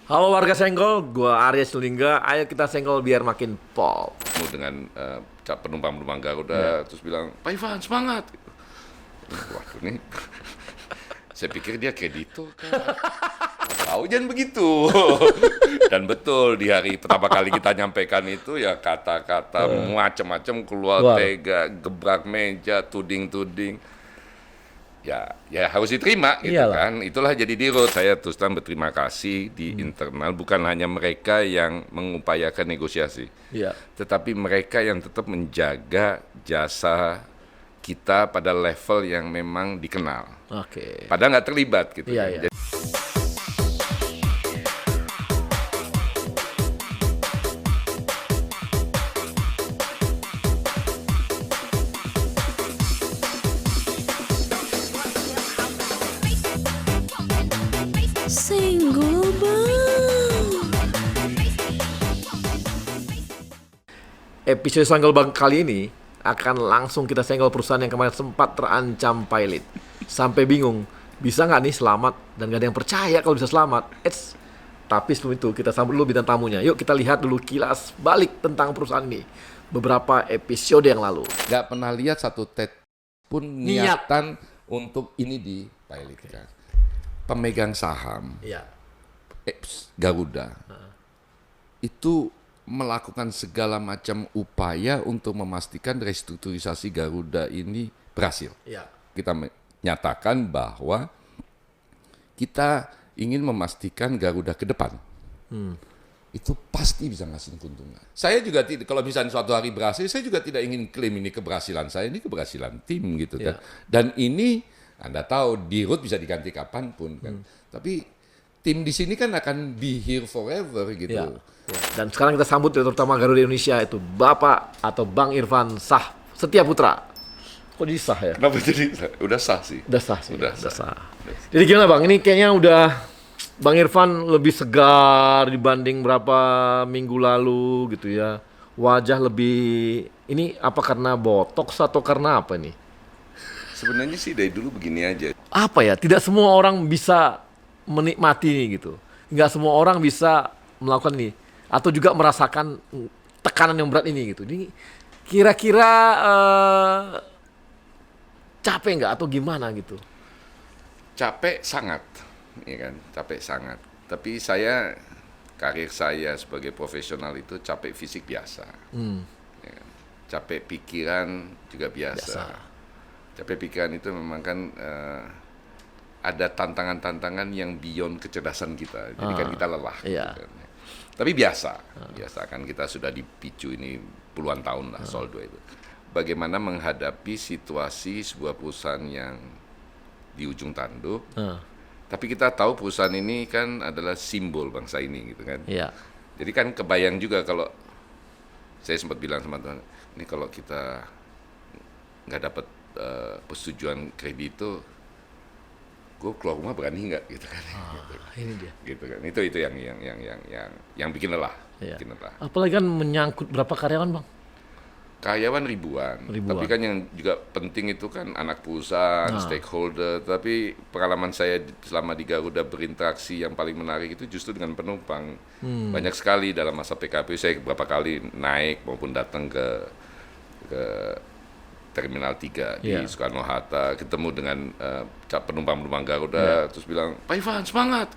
Halo warga Senggol, gua Arya Sulingga. Ayo kita senggol biar makin pol. Dengan penumpang-penumpang Garuda terus bilang, Pak Ivan semangat. Waduh nih, saya pikir dia kreditur kan. Tahu jangan begitu. Dan betul di hari pertama kali kita nyampaikan itu ya kata-kata macam-macam keluar tega, gebrak meja, tuding-tuding. Ya harus diterima gitu. Iyalah. Kan. Itulah jadi dirut. Saya terus terang berterima kasih di internal, bukan hanya mereka yang mengupayakan negosiasi, tetapi mereka yang tetap menjaga jasa kita pada level yang memang dikenal. Padahal nggak terlibat gitu. Jadi, Senggol Bang. Episode Senggol Bang kali ini akan langsung kita senggol perusahaan yang kemarin sempat terancam pilot. Sampai bingung, bisa nggak nih selamat? Dan nggak ada yang percaya kalau bisa selamat. Tapi sebelum itu kita sambut dulu bintang tamunya. Yuk kita lihat dulu kilas balik tentang perusahaan ini beberapa episode yang lalu. nggak pernah lihat satu TED pun niatan untuk ini di pilot kan. Pemegang saham Garuda itu melakukan segala macam upaya untuk memastikan restrukturisasi Garuda ini berhasil. Kita menyatakan bahwa kita ingin memastikan Garuda ke depan. Itu pasti bisa ngasih keuntungan. Saya juga tidak, kalau misalnya suatu hari berhasil, saya juga tidak ingin klaim ini keberhasilan saya, ini keberhasilan tim gitu kan. Dan ini Anda tahu, dirut bisa diganti kapanpun kan. Tapi tim di sini kan akan be here forever gitu. Dan sekarang kita sambut terutama Garuda Indonesia itu Bapak atau Bang Irfan Shah Setiaputra. Kok jadi sah ya? Kenapa jadi udah sah sih? Udah sah sih. Udah sah. Jadi gimana Bang? Ini kayaknya udah Bang Irfan lebih segar dibanding berapa minggu lalu gitu ya. Wajah lebih, ini apa karena botox atau karena apa nih? Sebenarnya sih dari dulu begini aja. Apa ya? Tidak semua orang bisa menikmati ini gitu. Nggak semua orang bisa melakukan ini atau juga merasakan tekanan yang berat ini gitu. Ini kira-kira capek nggak atau gimana gitu? Capek sangat, ya kan? Capek sangat. Tapi karir saya sebagai profesional itu capek fisik biasa. Ya kan? Capek pikiran juga biasa. Capek pikiran itu memang kan ada tantangan-tantangan yang beyond kecerdasan kita. Jadi kan kita lelah. Gitu kan. Tapi biasa kan kita sudah dipicu ini puluhan tahun lah soal dua itu. Bagaimana menghadapi situasi sebuah perusahaan yang di ujung tanduk. Tapi kita tahu perusahaan ini kan adalah simbol bangsa ini gitu kan. Jadi kan kebayang juga kalau saya sempat bilang sama teman, ini kalau kita nggak dapat persetujuan kredit itu, gue keluar rumah berani nggak gitu kan? Ini dia. Gitu kan. Itu yang bikin lelah. Bikin lelah. Apalagi kan menyangkut berapa karyawan Bang? Karyawan ribuan. Tapi kan yang juga penting itu kan anak perusahaan, stakeholder. Tapi pengalaman saya selama di Garuda berinteraksi yang paling menarik itu justru dengan penumpang. Banyak sekali dalam masa PKP saya beberapa kali naik maupun datang ke Terminal 3 di Soekarno-Hatta, ketemu dengan penumpang-penumpang Garuda, terus bilang, Pak Ivan semangat.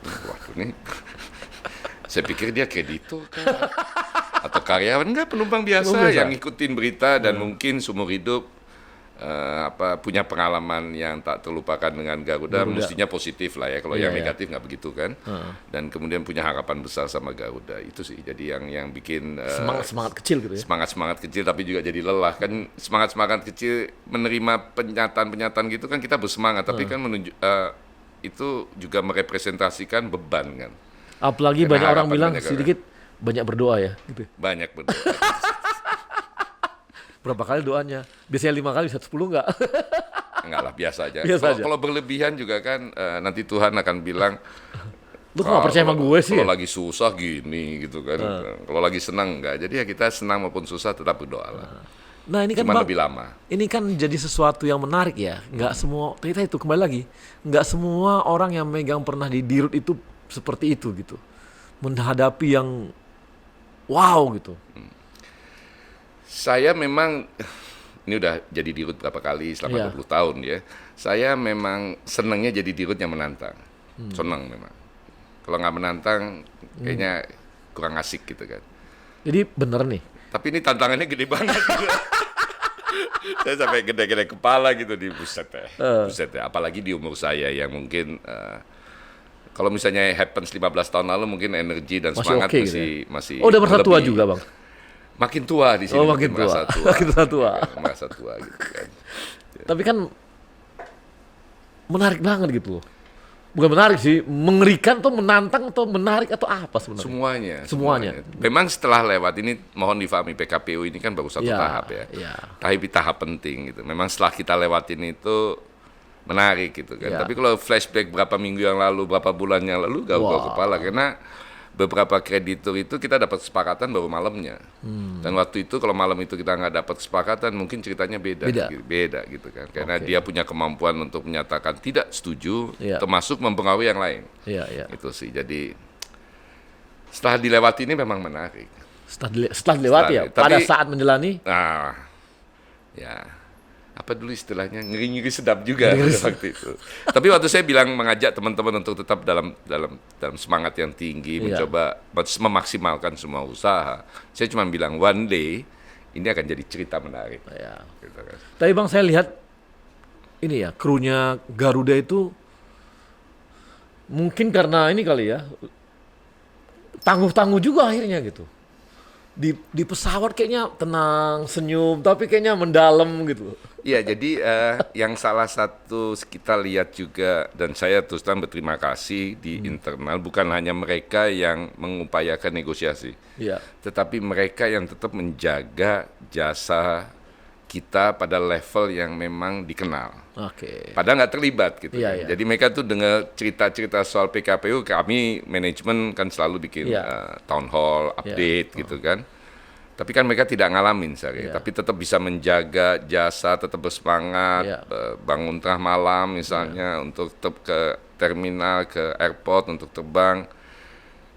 Waduh nih, saya pikir dia kreditur kan, atau karyawan, enggak, penumpang biasa yang ngikutin berita dan mungkin seumur hidup punya pengalaman yang tak terlupakan dengan Garuda. Mestinya positif lah ya, kalau yang negatif nggak begitu kan. Dan kemudian punya harapan besar sama Garuda, itu sih jadi yang bikin semangat kecil gitu ya. Semangat kecil tapi juga jadi lelah kan. Semangat kecil menerima pernyataan gitu kan, kita bersemangat tapi kan itu juga merepresentasikan beban kan. Apalagi banyak orang bilang sedikit banyak berdoa ya gitu. Banyak berdoa. Berapa kali doanya? Biasanya 5 kali, bisa 10 enggak? Enggak lah, biasa aja. Kalau berlebihan juga kan nanti Tuhan akan bilang, lu kok gak percaya sama gue sih? Kalau lagi susah gini gitu kan. Kalau lagi senang enggak. Jadi ya kita senang maupun susah tetap berdoa lah. Nah ini kan Cuman lebih lama. Ini kan jadi sesuatu yang menarik ya. Nggak semua, kita itu kembali lagi, nggak semua orang yang megang pernah di dirut itu seperti itu gitu, menghadapi yang wow gitu. Saya memang ini udah jadi dirut berapa kali selama 20 tahun ya. Saya memang senangnya jadi dirut yang menantang. Senang memang. Kalau nggak menantang kayaknya kurang asik gitu kan. Jadi bener nih. Tapi ini tantangannya gede banget. Saya sampai gede-gede kepala gitu di buset ya. Apalagi di umur saya yang mungkin kalau misalnya happens 15 tahun lalu mungkin energi dan Masih semangat oke gitu ya? masih Oh, udah merasa tua lebih. juga, Bang? Makin tua di sini. Oh, makin tua. Merasa tua. Makin tua. Ya, merasa tua gitu kan. Tapi kan menarik banget gitu loh. Bukan menarik sih, mengerikan atau menantang atau menarik atau apa sebenarnya? Semuanya. Memang setelah lewat ini mohon difahami PKPU ini kan baru satu Ya, tahap ya. ya. Tapi tahap penting gitu. Memang setelah kita lewatin itu menarik gitu kan. Ya. Tapi kalau flashback berapa minggu yang lalu, berapa bulan yang lalu galau kepala karena beberapa kreditur itu kita dapat kesepakatan baru malamnya. Dan waktu itu kalau malam itu kita nggak dapat kesepakatan mungkin ceritanya beda gitu kan. Karena dia punya kemampuan untuk menyatakan tidak setuju, termasuk mempengaruhi yang lain. Iya. Itu sih. Jadi setelah dilewati ini memang menarik. Setelah dilewati ya, pada Tapi- saat menjalani, Nah, ya apa dulu istilahnya ngeri-ngeri sedap juga pada waktu itu. Tapi waktu saya bilang mengajak teman-teman untuk tetap dalam semangat yang tinggi, mencoba memaksimalkan semua usaha. Saya cuma bilang one day ini akan jadi cerita menarik. ya. Gitu kan. Tapi Bang, saya lihat ini ya, krunya Garuda itu mungkin karena ini kali ya, tangguh-tangguh juga akhirnya gitu. Di pesawat kayaknya tenang, senyum, tapi kayaknya mendalam gitu. Iya, jadi yang salah satu kita lihat juga dan saya terus terang berterima kasih di internal bukan hanya mereka yang mengupayakan negosiasi, tetapi mereka yang tetap menjaga jasa kita pada level yang memang dikenal. Oke. Padahal nggak terlibat gitu. Iya. Jadi mereka tuh dengar cerita-cerita soal PKPU, kami manajemen kan selalu bikin town hall, update gitu kan. Tapi kan mereka tidak ngalamin, tapi tetap bisa menjaga jasa, tetap bersemangat, bangun tengah malam misalnya untuk tetap ke terminal, ke airport untuk terbang.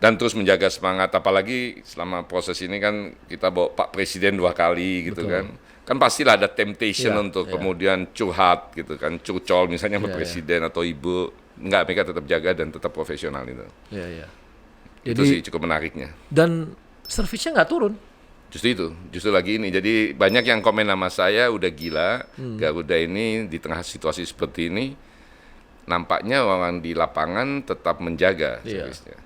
Dan terus menjaga semangat, apalagi selama proses ini kan kita bawa Pak Presiden 2 kali gitu kan. Kan pastilah ada temptation untuk kemudian curhat gitu kan, curcol misalnya sama Presiden atau Ibu. Enggak, mereka tetap jaga dan tetap profesional itu. Iya. Itu sih cukup menariknya. Dan servisnya nggak turun. Justru lagi ini. Jadi banyak yang komen nama saya udah gila, Garuda ini di tengah situasi seperti ini, nampaknya orang di lapangan tetap menjaga servisnya.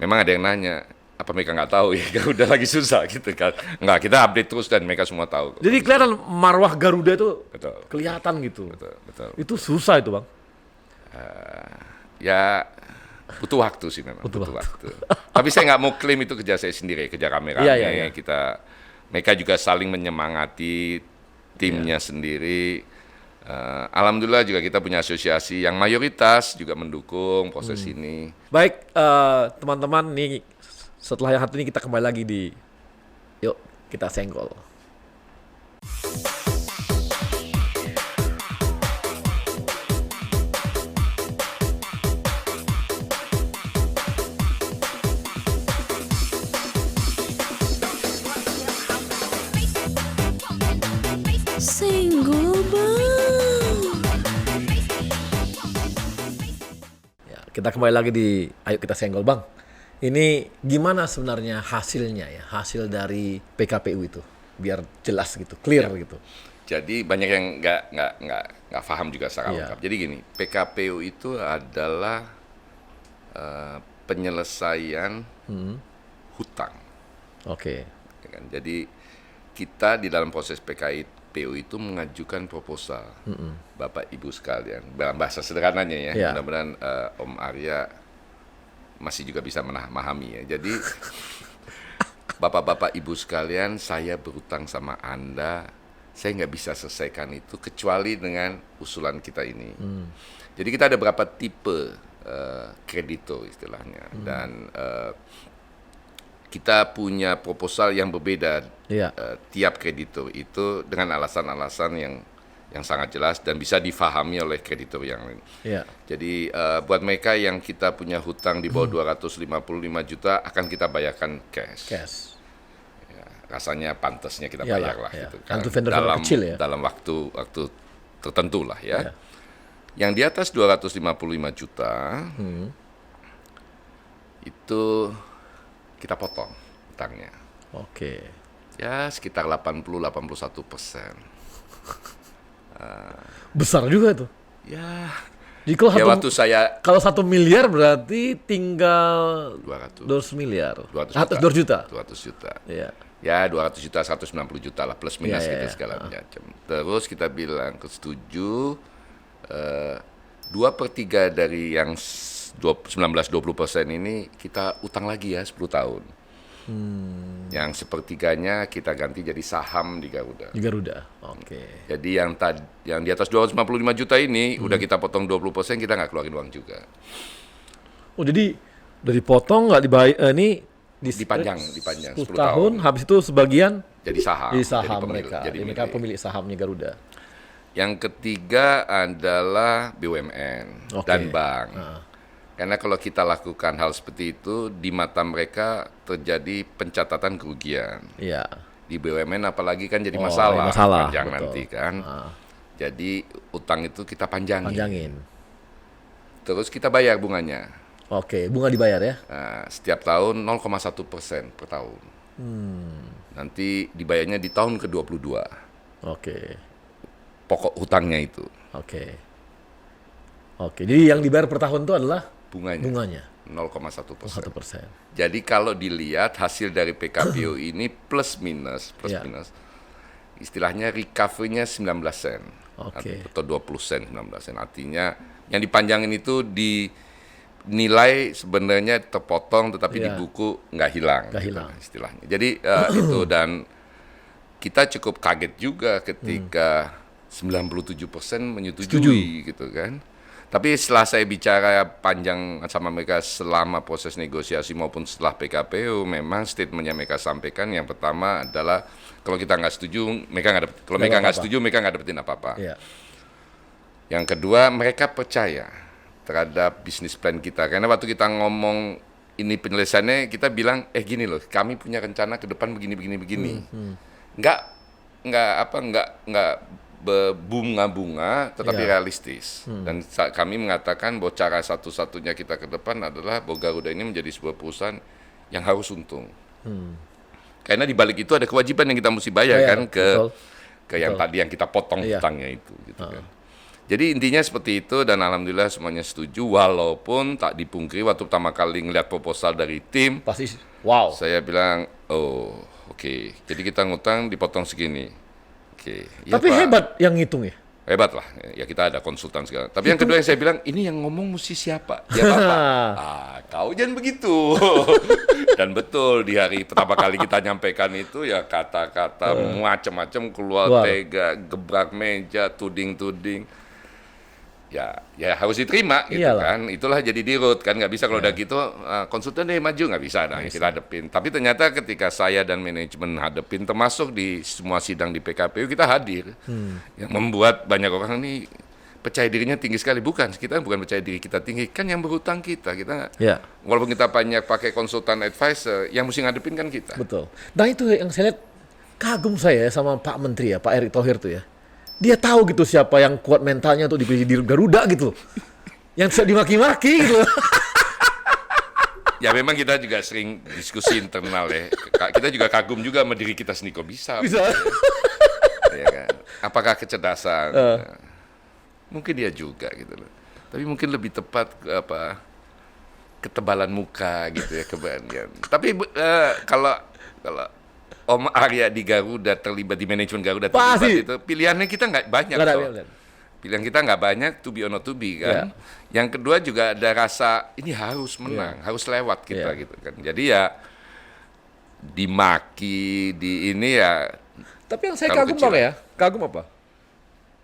Memang ada yang nanya, apa mereka nggak tahu ya Garuda lagi susah gitu kan? Nggak, kita update terus dan mereka semua tahu. Jadi kelihatan marwah Garuda itu Betul. kelihatan gitu. Betul. Itu susah itu, Bang. Ya butuh waktu sih memang. Butuh waktu. Tapi saya nggak mau klaim itu kerja saya sendiri, kerja kameranya. Iya. Mereka juga saling menyemangati timnya sendiri. Alhamdulillah juga kita punya asosiasi yang mayoritas juga mendukung proses ini. Baik, teman-teman, nih setelah yang satu ini kita kembali lagi di Yuk Kita Senggol. Senggol Bang. Ya, kita kembali lagi di Ayo Kita Senggol, Bang. Ini gimana sebenarnya hasilnya ya, hasil dari PKPU itu, biar jelas gitu, clear gitu. Jadi banyak yang nggak paham juga secara lengkap. Jadi gini, PKPU itu adalah penyelesaian hutang. Oke. Ya kan? Jadi kita di dalam proses PKPU itu mengajukan proposal, Bapak Ibu sekalian, dalam bahasa sederhananya ya. Ya. Mudah-mudahan Om Arya masih juga bisa memahami ya. Jadi Bapak-bapak Ibu sekalian, saya berutang sama Anda, saya nggak bisa selesaikan itu kecuali dengan usulan kita ini. Jadi kita ada beberapa tipe kreditor istilahnya, dan kita punya proposal yang berbeda tiap kreditor itu dengan alasan-alasan yang yang sangat jelas dan bisa difahami oleh kreditur yang lain. Iya. Jadi buat mereka yang kita punya hutang di bawah 255 juta akan kita bayarkan cash. Cash. Rasanya pantasnya kita Iyalah, bayar lah ya. gitu Untuk vendor-vendor kecil ya. dalam waktu tertentu lah ya. Iya. Yang di atas 255 juta itu kita potong hutangnya. Oke. Ya sekitar 80-81%. Besar juga tuh. Ya, Jadi kalau ya satu, waktu saya kalau 1 miliar berarti tinggal 200 miliar. 200 200 juta. 200 juta. Iya. Ya 200 juta, 190 juta lah plus minus Iya, gitu iya. segala macam. Terus kita bilang setuju 2/3 dari yang 19-20% ini kita utang lagi ya 10 tahun. Yang sepertiganya kita ganti jadi saham di Garuda. Di Garuda. Oke. Jadi yang di atas 255 juta ini udah kita potong 20%, kita nggak keluarin uang juga. Oh, jadi udah dipotong nggak dibayar ini Dipanjang 10 10 tahun, habis itu sebagian jadi saham. di saham jadi mereka. Jadi Jadi mereka milik. pemilik sahamnya Garuda. Yang ketiga adalah BUMN Oke. dan bank. Karena kalau kita lakukan hal seperti itu, di mata mereka terjadi pencatatan kerugian. Iya. Di BUMN apalagi kan jadi Oh, masalah, masalah, panjang betul. nanti kan. Jadi utang itu kita Panjangin. Terus kita bayar bunganya. Oke, bunga dibayar ya? Nah, setiap tahun 0,1% per tahun. Nanti dibayarnya di tahun ke-22. Oke. Pokok hutangnya itu, Oke. Oke, jadi yang dibayar per tahun itu adalah bunganya. bunganya 0,1%. 1%. Jadi kalau dilihat hasil dari PKPU ini plus minus, Iya. istilahnya recovery-nya 19 sen. Oke. Atau 20 sen, 19 sen. Artinya yang dipanjangin itu dinilai sebenarnya terpotong tetapi Iya. di buku nggak hilang. Nggak gitu hilang. istilahnya. Jadi itu dan kita cukup kaget juga ketika 97% menyetujui gitu kan. Tapi setelah saya bicara panjang sama mereka selama proses negosiasi maupun setelah PKPU, memang statementnya mereka sampaikan yang pertama adalah kalau kita nggak setuju, mereka nggak dapet. Kalau Nggak mereka nggak apa-apa. setuju, mereka nggak dapetin apa-apa. Iya. Yang kedua, mereka percaya terhadap bisnis plan kita. Karena waktu kita ngomong ini penyelesaiannya, kita bilang, gini loh, kami punya rencana ke depan begini. Nggak berbunga-bunga, tetapi Iya. realistis. Dan kami mengatakan bahwa cara satu-satunya kita ke depan adalah bahwa Garuda ini menjadi sebuah perusahaan yang harus untung. Karena di balik itu ada kewajiban yang kita mesti bayar kan betul. ke yang tadi yang kita potong Iya. hutangnya itu, gitu kan. Jadi intinya seperti itu dan alhamdulillah semuanya setuju walaupun tak dipungkiri waktu pertama kali ngeliat proposal dari tim Pasti wow. saya bilang oke. Jadi kita ngutang dipotong segini. Oke. Iya, Tapi Pak. hebat yang ngitung ya. Hebat lah. Ya kita ada konsultan segala. Tapi yang kedua yang saya bilang ini yang ngomong mesti siapa? Ya Bapak. Kau jangan begitu. Dan betul di hari pertama kali kita nyampaikan itu ya kata-kata macam-macam keluar Wow. tega, gebrak meja, tuding-tuding. Ya harus diterima gitu Iyalah. kan. Itulah jadi dirut kan nggak bisa kalau udah gitu konsultan deh maju nggak bisa. Nah kita hadepin. Tapi ternyata ketika saya dan manajemen hadepin termasuk di semua sidang di PKPU kita hadir. Yang membuat banyak orang ini percaya dirinya tinggi sekali. Bukan, kita bukan percaya diri kita tinggi, kan yang berhutang kita Ya, walaupun kita banyak pakai konsultan advisor, yang mesti ngadepin kan kita. betul. Nah itu yang saya lihat kagum saya sama Pak Menteri ya, Pak Erick Thohir tuh ya. Dia tahu gitu siapa yang kuat mentalnya untuk dipilih di Garuda gitu. Yang bisa dimaki-maki gitu. Ya memang kita juga sering diskusi internal ya. Kita juga kagum juga sama diri kita sendiri kok bisa. Bisa. Ya kan? Apakah kecerdasan? Mungkin dia juga gitu loh. Tapi mungkin lebih tepat ketebalan muka gitu ya kebanyakan. Tapi kalau Om Arya di Garuda terlibat di manajemen Garuda terlibat Pasti. itu pilihannya kita nggak banyak. Nggak ada toh. pilihan. Pilihan kita nggak banyak, to be or not to be kan. Yang kedua juga ada rasa ini harus menang, harus lewat kita gitu kan. Jadi ya dimaki di ini ya. Tapi yang saya Kalau kagum kecil. Bang ya, kagum apa?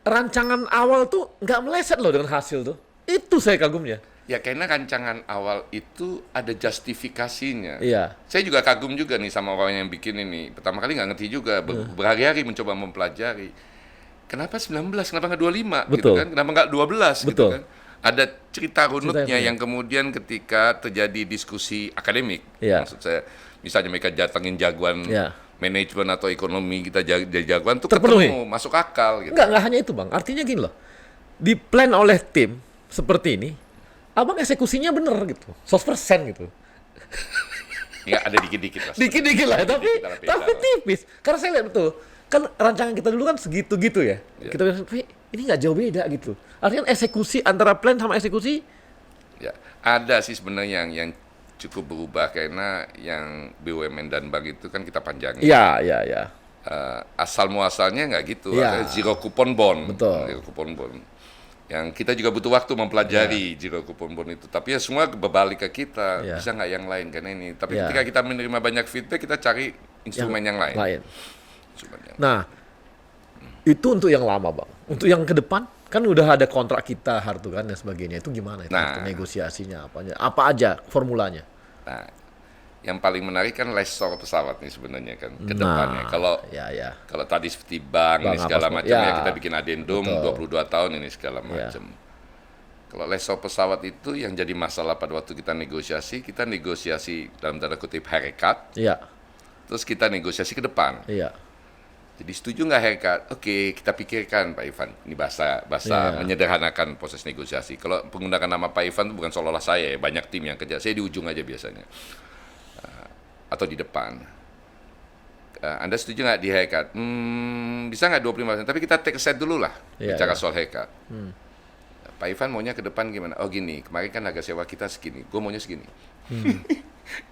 Rancangan awal tuh nggak meleset loh dengan hasil tuh. Itu saya kagumnya. Ya karena rancangan awal itu ada justifikasinya. Iya. Saya juga kagum juga nih sama orang yang bikin ini. Pertama kali nggak ngerti juga, berhari-hari mencoba mempelajari. kenapa 19, kenapa nggak 25 gitu Betul. kan? Kenapa nggak 12 gitu Betul. kan? Ada cerita runutnya Ceritanya. yang kemudian ketika terjadi diskusi akademik, Iya. maksud saya, misalnya mereka datangin jagoan Iya. manajemen atau ekonomi, kita jadi jagoan tuh Terpenuhi. ketemu, masuk akal gitu. Enggak hanya itu Bang. Artinya gini loh. Di plan oleh tim seperti ini, Abang eksekusinya bener gitu. 100% gitu. Ya ada dikit-dikit lah. Dikit-dikit lah, tapi Dikit-dikit lah, beda lah. tipis. Karena saya lihat betul. Kan rancangan kita dulu kan segitu-gitu ya. Iya. Kita bilang, "Pi, ini nggak jauh beda gitu. Artinya eksekusi antara plan sama eksekusi, Ya, ada sih sebenarnya yang cukup berubah karena yang BUMN dan bank itu kan kita panjangin. ya. Asal muasalnya nggak gitu, Iya. ada zero coupon bond. Betul. Zero coupon bond. Yang kita juga butuh waktu mempelajari zero coupon bond itu. Tapi ya semua berbalik ke kita, Iya. bisa nggak yang lain karena ini. Tapi Iya. ketika kita menerima banyak feedback, kita cari instrumen yang lain. Instrumen yang- Nah, itu untuk yang lama Bang. Untuk yang ke depan, kan udah ada kontrak kita hartu kan dan sebagainya. Itu gimana itu? Nah. Negosiasinya apa aja formulanya? Nah, yang paling menarik kan lessor pesawat nih sebenarnya kan ke Nah, depannya. Kalau ya. Kalau tadi seperti bank Bank ini segala apa macam semua. ya Ya, kita bikin adendum betul. 22 tahun ini segala Ya. macam. Kalau lessor pesawat itu yang jadi masalah pada waktu kita negosiasi dalam tanda kutip haircut, Iya, terus kita negosiasi ke depan. iya. Jadi setuju nggak haircut? Oke, kita pikirkan Pak Ivan. Ini bahasa Iya. menyederhanakan proses negosiasi. Kalau menggunakan nama Pak Ivan itu bukan seolah-olah saya, ya, banyak tim yang kerja. Saya di ujung aja biasanya. Atau di depan. Anda setuju nggak di haircut? Bisa nggak 25%? Tapi kita take a set dulu lah Iya, bicara iya. soal haircut. Pak Ivan maunya ke depan gimana? Oh gini, kemarin kan harga sewa kita segini, gue maunya segini.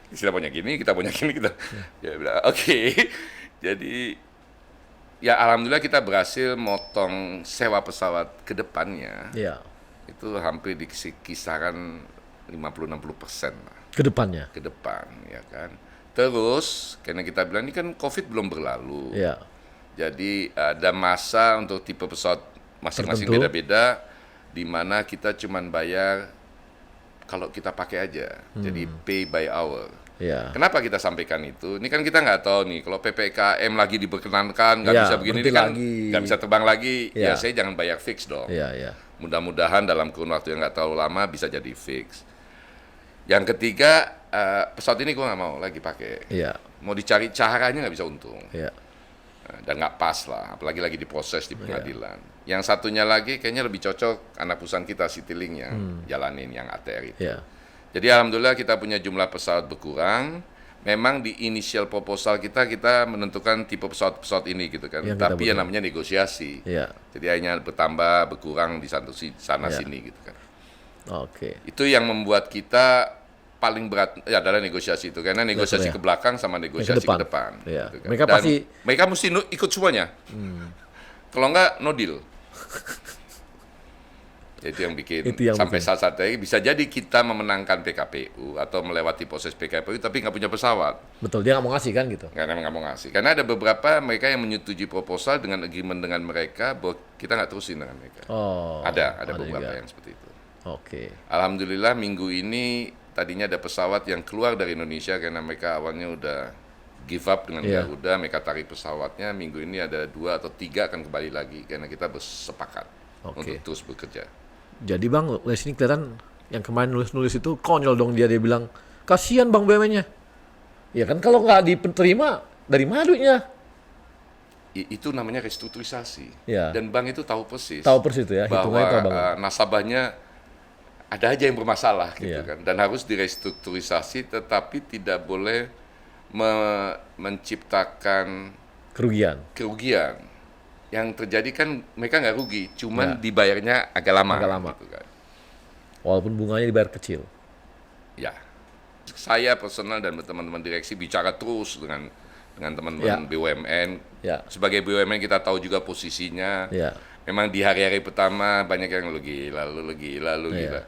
Kita maunya gini, kita maunya gini, kita. Ya bilang, oke. Jadi ya alhamdulillah kita berhasil motong sewa pesawat ke depannya. Iya. Itu hampir di kisaran 50-60% lah Ke depannya. ke depan, ya kan. Terus karena kita bilang ini kan COVID belum berlalu. Iya. Jadi ada masa untuk tipe pesawat masing-masing Tertentu. beda-beda, di mana kita cuman bayar kalau kita pakai aja. Jadi pay by hour. Iya. Kenapa kita sampaikan itu? Ini kan kita nggak tahu nih, kalau PPKM lagi diperkenankan, nggak Iya, bisa begini, berhenti ini kan lagi. nggak bisa terbang lagi. Iya. Ya saya jangan bayar fix dong. Iya. Mudah-mudahan dalam kurun waktu yang nggak terlalu lama bisa jadi fix. Yang ketiga, pesawat ini gue nggak mau lagi pakai. Iya. Mau dicari caranya nggak bisa untung. Iya. Dan nggak pas lah, apalagi lagi diproses di pengadilan. Yang satunya lagi kayaknya lebih cocok anak perusahaan kita Citylink yang jalanin yang ATR itu. Iya. Jadi alhamdulillah kita punya jumlah pesawat berkurang. Memang di initial proposal kita menentukan tipe pesawat ini gitu kan. Yang kita Tapi ya butuh. namanya negosiasi. Iya. Jadi hanya bertambah, berkurang di sana Iya. sini gitu kan. Oke. Itu yang membuat kita paling berat ya adalah negosiasi itu, karena negosiasi Betul, ya. ke belakang sama negosiasi depan. ke depan. Iya. gitu kan. Mereka Dan pasti- mereka mesti ikut semuanya. Kalau enggak no deal. Itu yang bikin Itu yang sampai bikin. saat-saat ini bisa jadi kita memenangkan PKPU atau melewati proses PKPU tapi nggak punya pesawat. Betul, dia nggak mau ngasih kan gitu. Karena nggak mau ngasih. Karena ada beberapa mereka yang menyetujui proposal dengan agreement dengan mereka bahwa kita nggak terusin dengan mereka. Oh. Ada beberapa juga. yang seperti itu. Oke. Alhamdulillah minggu ini tadinya ada pesawat yang keluar dari Indonesia karena mereka awalnya udah give up dengan Iya. Garuda, mereka tarik pesawatnya. Minggu ini ada 2 atau 3 akan kembali lagi karena kita bersepakat Oke. untuk terus bekerja. Jadi Bang, dari sini kelihatan yang kemarin nulis-nulis itu konyol dong dia bilang, kasihan Bang BUMN-nya. Ya kan kalau nggak diterima, dari mana duitnya? Itu namanya restrukturisasi. Ya. Dan bank itu tahu persis. Tahu persis itu ya, bahwa hitungannya tahu banget. nasabahnya ada aja yang bermasalah gitu Iya. kan. Dan harus direstrukturisasi tetapi tidak boleh menciptakan Kerugian. kerugian. Yang terjadi kan mereka nggak rugi, cuman Ya. dibayarnya agak lama. Agak lama. Gitu kan. Walaupun bunganya dibayar kecil. Ya, saya personal dan teman-teman direksi bicara terus dengan teman-teman Ya. BUMN. Ya. Sebagai BUMN kita tahu juga posisinya. Ya. Memang di hari-hari pertama banyak yang lu gila. Iya.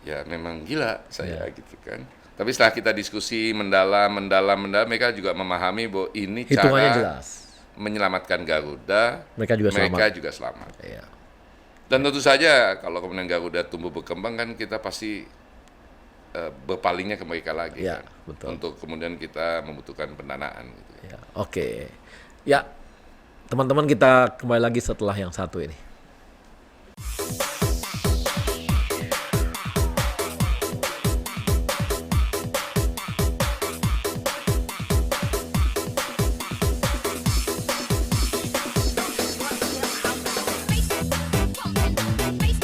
Ya memang gila saya gitu kan. Tapi setelah kita diskusi mendalam, mereka juga memahami bahwa ini Hitungannya cara jelas. menyelamatkan Garuda. Mereka juga selamat. juga selamat. Iya. Dan tentu saja kalau kemudian Garuda tumbuh berkembang kan kita pasti berpalingnya ke mereka lagi Ya, kan. betul. Untuk kemudian kita membutuhkan pendanaan gitu. Ya. Oke. Ya. Teman-teman, kita kembali lagi setelah yang satu ini.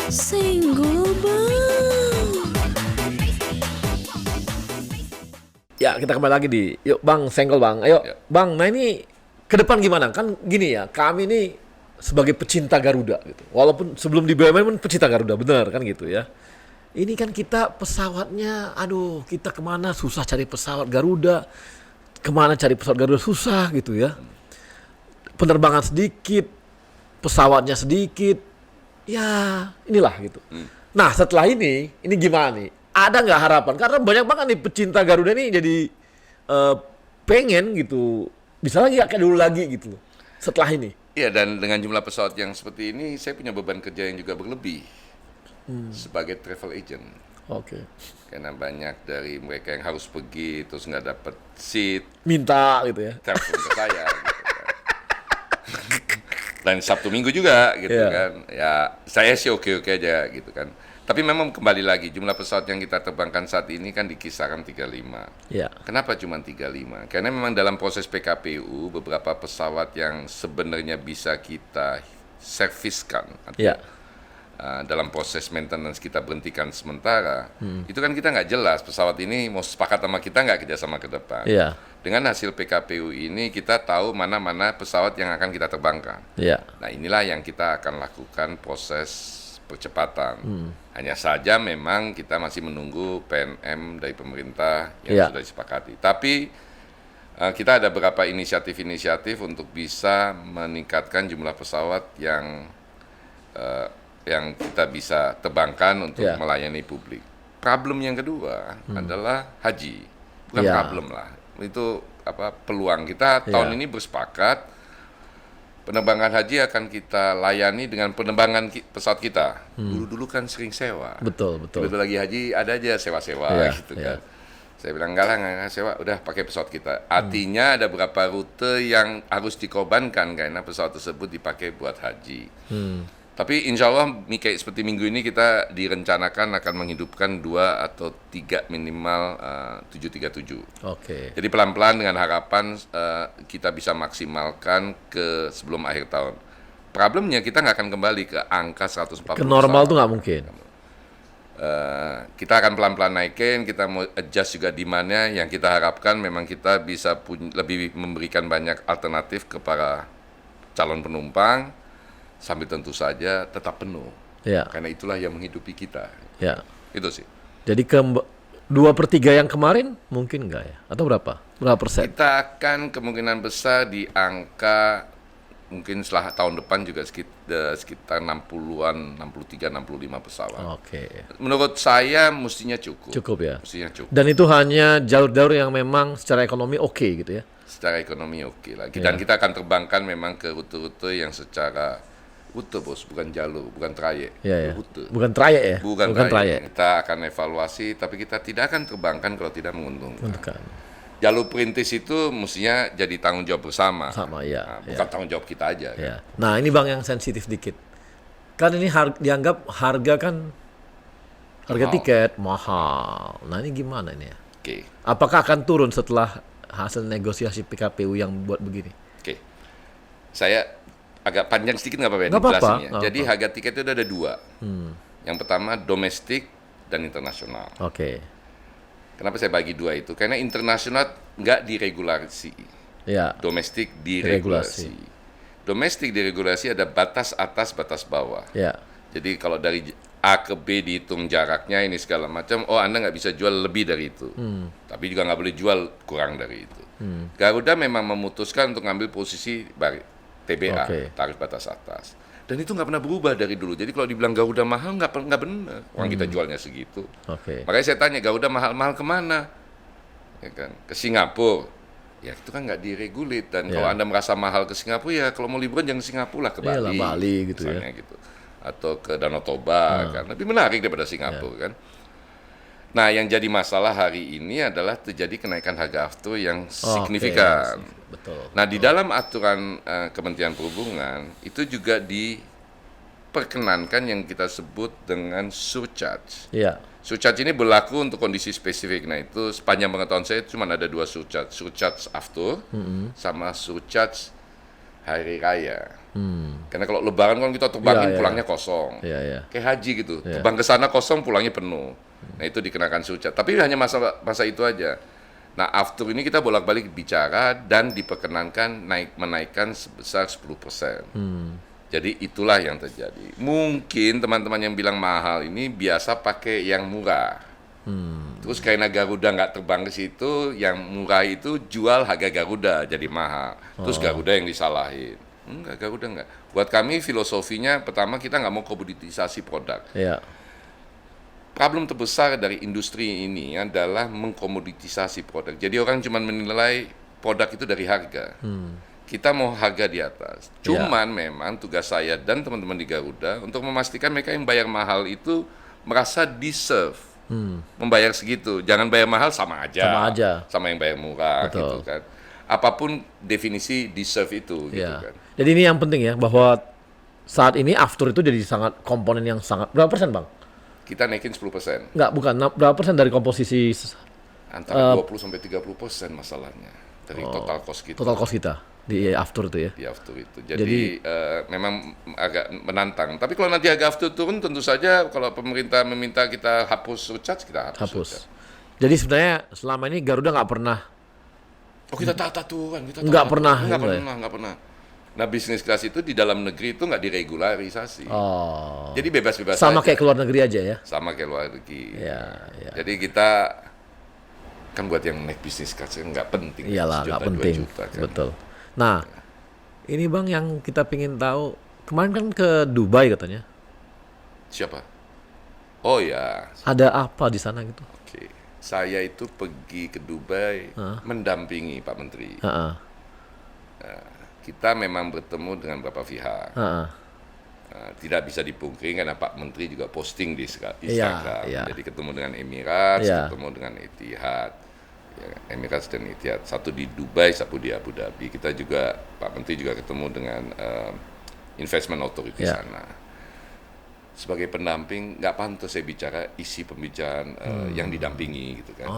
Senggol Bang. Ya, kita kembali lagi di yuk Bang, senggol Bang. Ayo, Ya. Bang. Nah ini ke depan gimana? Kan gini ya, kami ini sebagai pecinta Garuda gitu. Walaupun sebelum di BUMN pun pecinta Garuda, benar kan gitu ya. Ini kan kita pesawatnya, aduh, kita kemana susah cari pesawat Garuda, kemana cari pesawat Garuda susah gitu ya. Penerbangan sedikit, pesawatnya sedikit, ya inilah gitu. Nah setelah ini gimana nih? Ada nggak harapan? Karena banyak banget nih pecinta Garuda nih jadi pengen gitu, bisa lagi kayak dulu lagi gitu setelah ini. Iya, dan dengan jumlah pesawat yang seperti ini, saya punya beban kerja yang juga berlebih sebagai travel agent. Oke. Karena banyak dari mereka yang harus pergi terus nggak dapat seat, Minta gitu ya. telepon ke saya gitu kan. Dan Sabtu Minggu juga gitu Iya. kan. Ya, saya sih oke-oke aja gitu kan. Tapi memang kembali lagi jumlah pesawat yang kita terbangkan saat ini kan di kisaran 35. Ya. Kenapa cuma 35? Karena memang dalam proses PKPU beberapa pesawat yang sebenarnya bisa kita serviskan atau Ya. dalam proses maintenance kita berhentikan sementara, itu kan kita nggak jelas pesawat ini mau sepakat sama kita nggak kerjasama ke depan. Iya. Dengan hasil PKPU ini kita tahu mana-mana pesawat yang akan kita terbangkan. Ya. Nah inilah yang kita akan lakukan proses percepatan. Hanya saja memang kita masih menunggu PNM dari pemerintah yang Iya. sudah disepakati. Tapi kita ada beberapa inisiatif-inisiatif untuk bisa meningkatkan jumlah pesawat yang kita bisa terbangkan untuk Iya. melayani publik. Problem yang kedua adalah haji. Bukan Iya. problem lah. Itu peluang kita tahun Iya. ini bersepakat penerbangan haji akan kita layani dengan penerbangan pesawat kita. Dulu-dulu kan sering sewa. Betul, betul. Betul lagi haji ada aja sewa-sewa Iya, gitu iya. kan. Saya bilang enggak lah, nggak sewa, udah pakai pesawat kita. Artinya ada beberapa rute yang harus dikorbankan karena pesawat tersebut dipakai buat haji. Tapi insya Allah kayak seperti minggu ini kita direncanakan akan menghidupkan 2 atau 3 minimal 737. Oke. Jadi pelan-pelan dengan harapan kita bisa maksimalkan ke sebelum akhir tahun. Problemnya kita nggak akan kembali ke angka 140 Ke normal pesawat. tuh nggak mungkin. Kita akan pelan-pelan naikin, kita mau adjust juga demand-nya. Yang kita harapkan memang kita bisa lebih memberikan banyak alternatif kepada calon penumpang, sambil tentu saja tetap penuh. Ya. Karena itulah yang menghidupi kita. Ya. Itu sih. Jadi 2/3 yang kemarin mungkin nggak ya? Atau berapa? Berapa persen? Kita akan kemungkinan besar di angka mungkin setelah tahun depan juga sekitar 60-an, 63, 65 pesawat. Oke. Menurut saya mestinya cukup. Cukup ya. Mestinya cukup. Dan itu hanya jalur-jalur yang memang secara ekonomi oke gitu ya. Secara ekonomi oke lah. Dan kita akan terbangkan memang ke rute-rute yang secara rute bos, bukan jalur, bukan trayek. Iya, ya. Rute. Bukan trayek ya? Bukan trayek. trayek. Kita akan evaluasi, tapi kita tidak akan terbangkan kalau tidak menguntungkan. Bukan. Jalur perintis itu mestinya jadi tanggung jawab bersama. Sama, ya. Nah, bukan tanggung jawab kita aja. Kan? Ya. Nah ini Bang yang sensitif dikit. Kan ini dianggap harga kan, harga Mahal. tiket mahal. Nah ini gimana ini ya? Oke. Apakah akan turun setelah hasil negosiasi PKPU yang buat begini? Oke. Saya agak panjang sedikit nggak apa-apa ya Nggak apa-apa, jelasinnya. nggak Jadi apa-apa. harga tiket itu ada 2. Yang pertama domestik dan internasional. Oke. Kenapa saya bagi 2 itu? Karena internasional nggak diregulasi. Ya. Domestik diregulasi. Domestik diregulasi ada batas atas, batas bawah. Ya. Jadi kalau dari A ke B dihitung jaraknya ini segala macam, oh Anda nggak bisa jual lebih dari itu. Tapi juga nggak boleh jual kurang dari itu. Garuda memang memutuskan untuk ngambil posisi TBA, Oke. tarif batas atas. Dan itu nggak pernah berubah dari dulu. Jadi kalau dibilang Garuda mahal, nggak benar. Orang kita jualnya segitu. Oke. Makanya saya tanya, Garuda mahal-mahal kemana? Ya kan? Ke Singapura. Ya itu kan nggak diregulit. Dan kalau Ya. Anda merasa mahal ke Singapura, ya kalau mau liburan jangan Singapura lah, ke Iyalah, Bali. Bali gitu ya. Misalnya gitu. Atau ke Danau Toba, kan lebih menarik daripada Singapura kan. Nah, yang jadi masalah hari ini adalah terjadi kenaikan harga aftur yang signifikan. Betul. Nah, di dalam aturan Kementerian Perhubungan itu juga diperkenankan yang kita sebut dengan surcharge. Iya. Surcharge ini berlaku untuk kondisi spesifik. Nah, itu sepanjang pengetahuan saya cuma ada 2 surcharge. Surcharge aftur sama surcharge hari raya. Karena kalau lebaran kan kita terbangin Iya, iya. pulangnya kosong. Iya. Kayak haji gitu. Terbang ke sana kosong, pulangnya penuh. Nah, itu dikenakan surcharge. Tapi hanya masa itu aja. Nah, aftur ini kita bolak-balik bicara dan diperkenankan menaikkan sebesar 10%. Jadi itulah yang terjadi. Mungkin teman-teman yang bilang mahal ini biasa pakai yang murah. Terus karena Garuda nggak terbang ke situ, yang murah itu jual harga Garuda jadi mahal. Terus Garuda yang disalahin. Enggak, Garuda enggak. Buat kami filosofinya pertama kita nggak mau komoditisasi produk. Iya. Problem terbesar dari industri ini adalah mengkomoditisasi produk. Jadi orang cuma menilai produk itu dari harga. Kita mau harga di atas. Cuman memang tugas saya dan teman-teman di Garuda untuk memastikan mereka yang bayar mahal itu merasa deserve membayar segitu. Jangan bayar mahal sama aja. Sama yang bayar murah. Betul. Gitu kan. Apapun definisi deserve itu gitu Iya. kan. Jadi ini yang penting ya, bahwa saat ini aftur itu jadi sangat komponen yang sangat, berapa persen Bang? Kita naikin 10%. Enggak, bukan. Berapa persen dari komposisi Antara 20-30% masalahnya dari total cost kita. total cost kita di aftur itu ya? Di aftur itu. Jadi memang agak menantang. Tapi kalau nanti harga aftur turun, tentu saja kalau pemerintah meminta kita hapus surcharge, kita hapus. Surcharge. Jadi sebenarnya selama ini Garuda nggak pernah. Oh, kita taat aturan, kita Nggak taat pernah, aturan. gitu ya? Nggak pernah. Nah, bisnis kelas itu di dalam negeri itu nggak diregularisasi. Oh. Jadi bebas-bebas Sama aja. kayak keluar negeri aja ya? Sama kayak luar negeri. Iya. Jadi kita kan buat yang naik bisnis kelas kan nggak penting. Iyalah, 1 nggak juta, 2 penting. juta kan. Betul. Nah, ini Bang yang kita pingin tahu. Kemarin kan ke Dubai katanya. Siapa? Oh ya, Ada apa di sana gitu? oke. Saya itu pergi ke Dubai mendampingi Pak Menteri. Heeh. Kita memang bertemu dengan beberapa pihak. Heeh. Tidak bisa dipungkiri karena Pak Menteri juga posting di Instagram. Iya. Jadi ketemu dengan Emirates, Iya. ketemu dengan Etihad. Ya, Emirates dan Etihad. Satu di Dubai, satu di Abu Dhabi. Kita juga, Pak Menteri juga ketemu dengan Investment Authority Iya. sana. Sebagai pendamping, nggak pantas saya bicara isi pembicaraan yang didampingi gitu kan.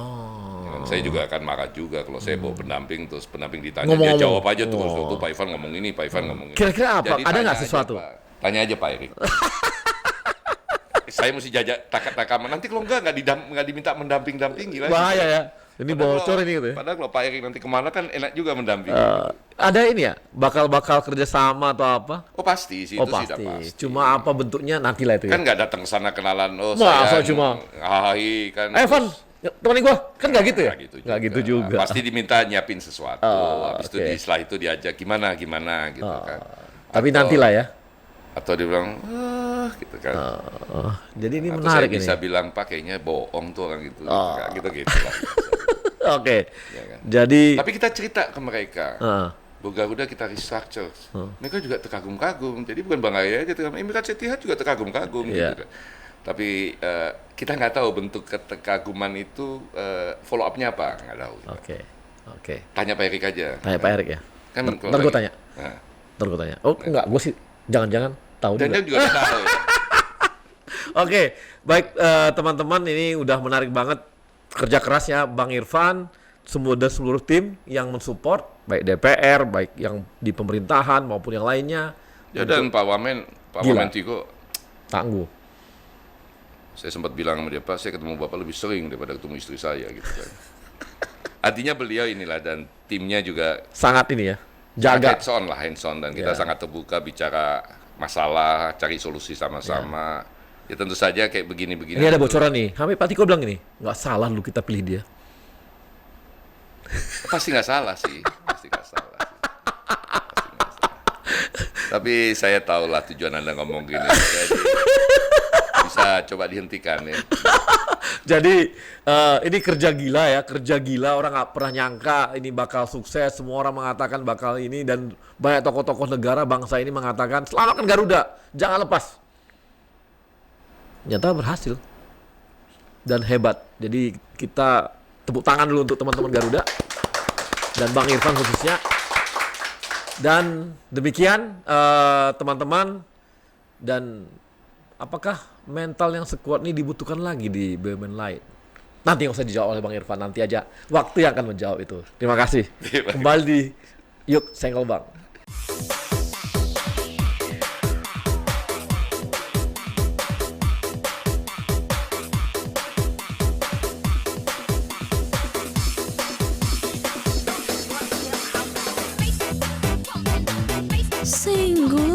Ya kan, saya juga akan marah juga kalau saya bawa pendamping, terus pendamping ditanya, dia Ngomong-ngomong. jawab aja terus. Waktu Pak Ivan ngomong ini, Pak Ivan ngomong ini. Kira-kira apa? Jadi Ada tanya nggak aja, sesuatu? Pak. Tanya aja Pak Erik. Saya mesti jajak takat-takaman. Nanti kalau nggak diminta mendamping-dampingi lagi. Bahaya ya. Ini Padahal bocor kalau- ini gitu ya. Padahal kalau Pak Erik nanti kemana kan enak juga mendampingi. Ada ini ya? Bakal kerjasama atau apa? Oh pasti sih, Oh itu sudah pasti. pasti. Cuma apa bentuknya nantilah itu ya. Kan nggak datang ke sana kenalan, oh Masa saya cuma- hai kan. Evan, temenin gua. Kan nggak gitu ya? Nggak Nggak gitu juga. Pasti diminta nyiapin sesuatu. Habis oke. itu setelah itu diajak gimana gitu kan. Tapi Atau- nantilah ya. Atau dia bilang, gitu kan. Jadi ini Atau menarik saya ini. bisa bilang Pak kayaknya bohong tuh orang itu. Gitu lah. Oke. Ya kan? Jadi Tapi kita cerita ke mereka. Heeh. Bahwa Garuda kita restructure. Mereka juga terkagum-kagum. Jadi bukan Bang Raya aja, Emirates Etihad juga terkagum-kagum. Iya. Gitu kan. Tapi kita nggak tahu bentuk keterkaguman itu follow up-nya apa, nggak tahu. Oke. Tanya Pak Erik aja. Tanya Pak Erik ya. Kan Ntar gue tanya. Nah, Ntar gue tanya. Oh enggak, gue sih jangan-jangan tahu dan juga. dia juga nggak tahu. Ya. Oke, baik teman-teman, ini udah menarik banget kerja kerasnya Bang Irfan, seluruh tim yang mensupport, baik DPR, baik yang di pemerintahan maupun yang lainnya. Ya dan Pak Wamen Gila. Tiko, Tangguh. saya sempat bilang sama dia, Pak, saya ketemu Bapak lebih sering daripada ketemu istri saya gitu kan. Artinya beliau inilah dan timnya juga Sangat ini ya. Jaga. hands on dan kita Ya. sangat terbuka bicara masalah, cari solusi sama-sama. Ya tentu saja kayak begini-begini. Ini ada bocoran nih. Sampai Pak Tiko bilang ini, nggak salah lu kita pilih dia. Pasti nggak salah sih, pasti nggak salah. Tapi saya tahu lah tujuan Anda ngomong gini. Jadi bisa coba dihentikan ya. Jadi ini kerja gila ya, kerja gila, orang nggak pernah nyangka ini bakal sukses. Semua orang mengatakan bakal ini dan banyak tokoh-tokoh negara bangsa ini mengatakan selamatkan Garuda, jangan lepas. Nyata berhasil. dan hebat. Jadi kita tepuk tangan dulu untuk teman-teman Garuda dan Bang Irfan khususnya. Dan demikian teman-teman, dan apakah mental yang sekuat ini dibutuhkan lagi di BUMN lain? Nanti nggak usah dijawab oleh Bang Irfan, nanti aja waktu yang akan menjawab itu. Terima kasih. Kembali di Yuk Senggol Bang. Senggol